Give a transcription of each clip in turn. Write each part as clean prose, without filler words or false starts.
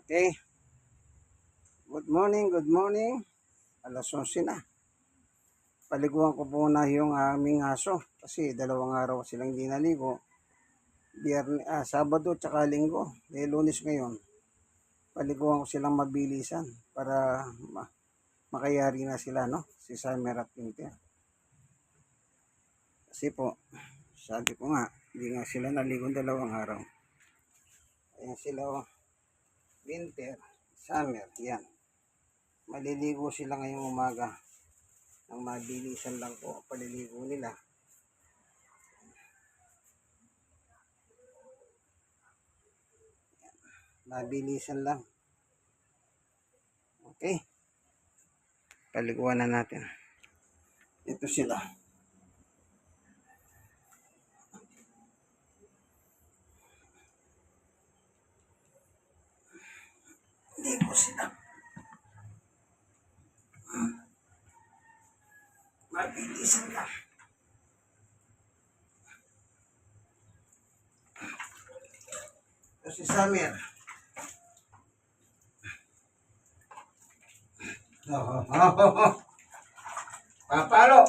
Okay. Good morning, good morning. Alas 11 na. Paliguan ko muna yung aming aso kasi 2 araw silang hindi naligo. Sabado tsaka linggo. Lunes ngayon. Paliguan ko silang mabilisan para makayari na sila, no? Si Summer at Winter. Kasi po, sabi ko nga, hindi nga sila naligo 2 araw. Ayan sila, Winter, Summer, yan. Maliligo sila ngayong umaga. Ang mabilisan lang po paliligo nila. Mabilisan lang. Okay. Paliguan na natin. Ito sila. Ligo sila. Mabilisan lang. Ito si Summer. Papalo.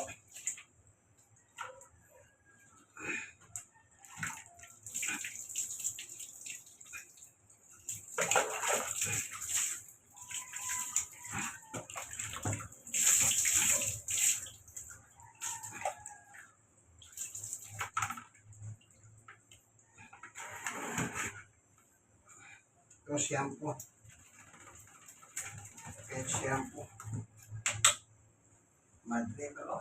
Ito shampoo. Ito shampoo. Madre ko.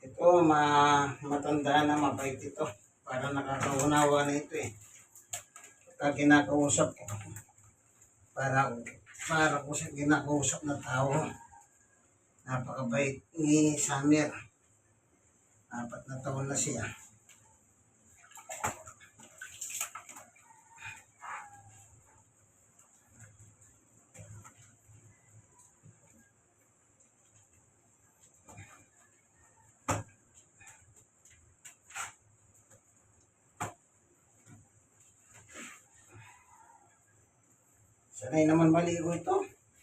Ito, matanda na, mabait ito. Para nakakaunawa na ito eh. Pagka kinakausap ko, para ko sa kinakausap na tao. Napakabait ni Summer. 4 na taon na siya. Sanay naman maligo ito.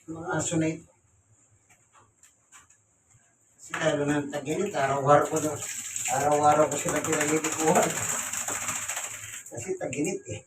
Mga aso na ito. Kasi lalo ng tag-init, araw-araw ko sila pinaliliguan. Kasi tag-init eh.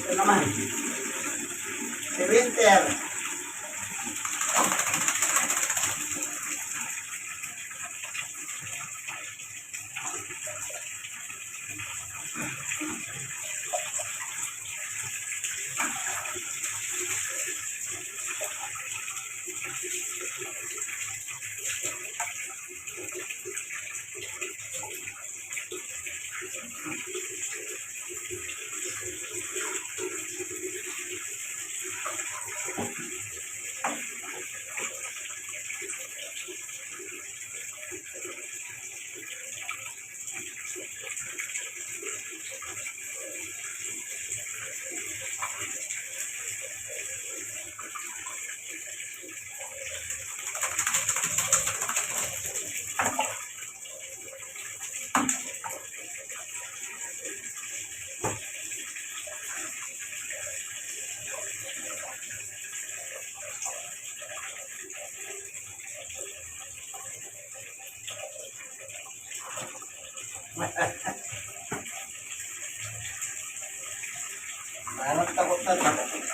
Ito naman, si Winter. Parang takot na takot.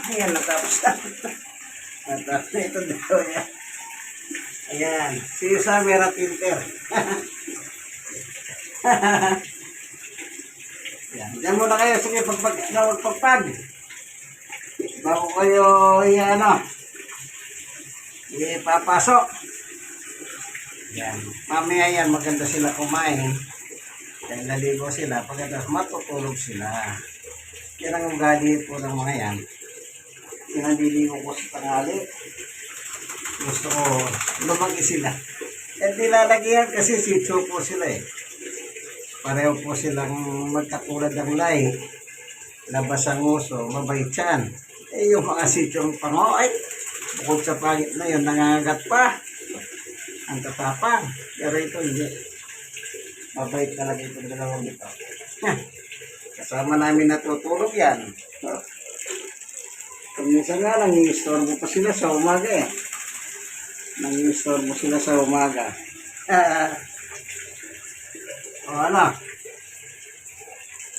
Ayan, natapos na. Natapos na ito dito. Ayan. Ayan. See you sa Mera Filter. Ayan. Diyan muna kayo. Sige, magpagpag. Bago kayo, ipapasok. Ayan. Mamaya yan, maganda sila kumain. Dahil naligo sila. Pagkatapos matutulog sila. Yan ang ugali po ng mga yan. Pinaliligo ko sa tangali. Gusto ko lumaki sila. At nilalagyan kasi sitso po sila eh. Pareho po silang magkatulad ng lay. Labas ang uso, mabait yan. Eh yung mga sityong pangoy, bukod sa pangit na yun, nangangagat pa. Ang tatapang. Pero ito hindi. Mabait talaga itong dalawang ito. Kasama namin natutulog yan. Minsan nga, nangingistorbo pa sila sa umaga eh. Nangingistorbo sila sa umaga. O ano?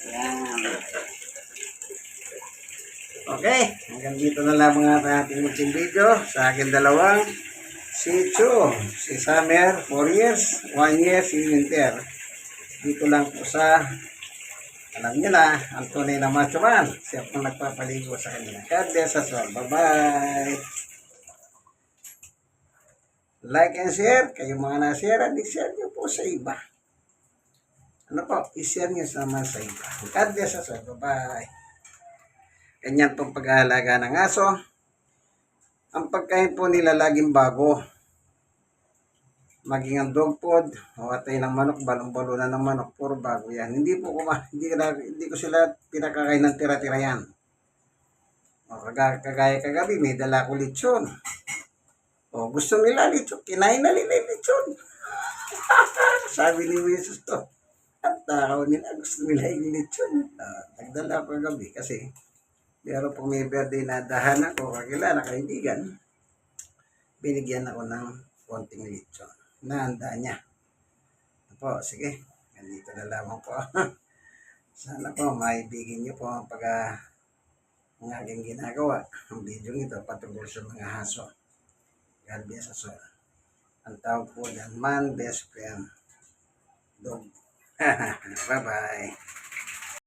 Yan. Okay, hanggang dito na lang mga ating munting video sa akin dalawang si Chu, si Summer, 4 years, 1 year, si Winter. Dito lang po sa alam niyo na, ang tunay na macho man. Siya po nagpapaligo sa kanila. God bless us all. Bye-bye. Like and share. Kayo mga na-share, i-share niyo po sa iba. Ano po? I-share niyo naman sa iba. God bless us all. Bye-bye. Ganyan pong pag-aalaga ng aso. Ang pagkain po nila laging bago. Maging ang dog food, o atay ng manok, balong-balunan ng manok, puro bago yan. Hindi ko sila pinakakain ng tira-tira yan. O kagaya kagabi, may dala ko lechon. O gusto nila lechon, kinain na nila lechon. Sabi ni Jesus to. At tao nila, gusto nila yung lechon. Nagdala ko kagabi kasi pero kung may birthday na dahan ako, kakilala, kaibigan, binigyan ako ng konting lechon. Nahanda niya. Po, sige. Nandito na lamang po. Sana po maibigin niyo po ang ang aking ginagawa. Ang video nito patungkol sa mga haso. God bless us all. Ang tawag po dyan, man best friend. Dog. Bye-bye.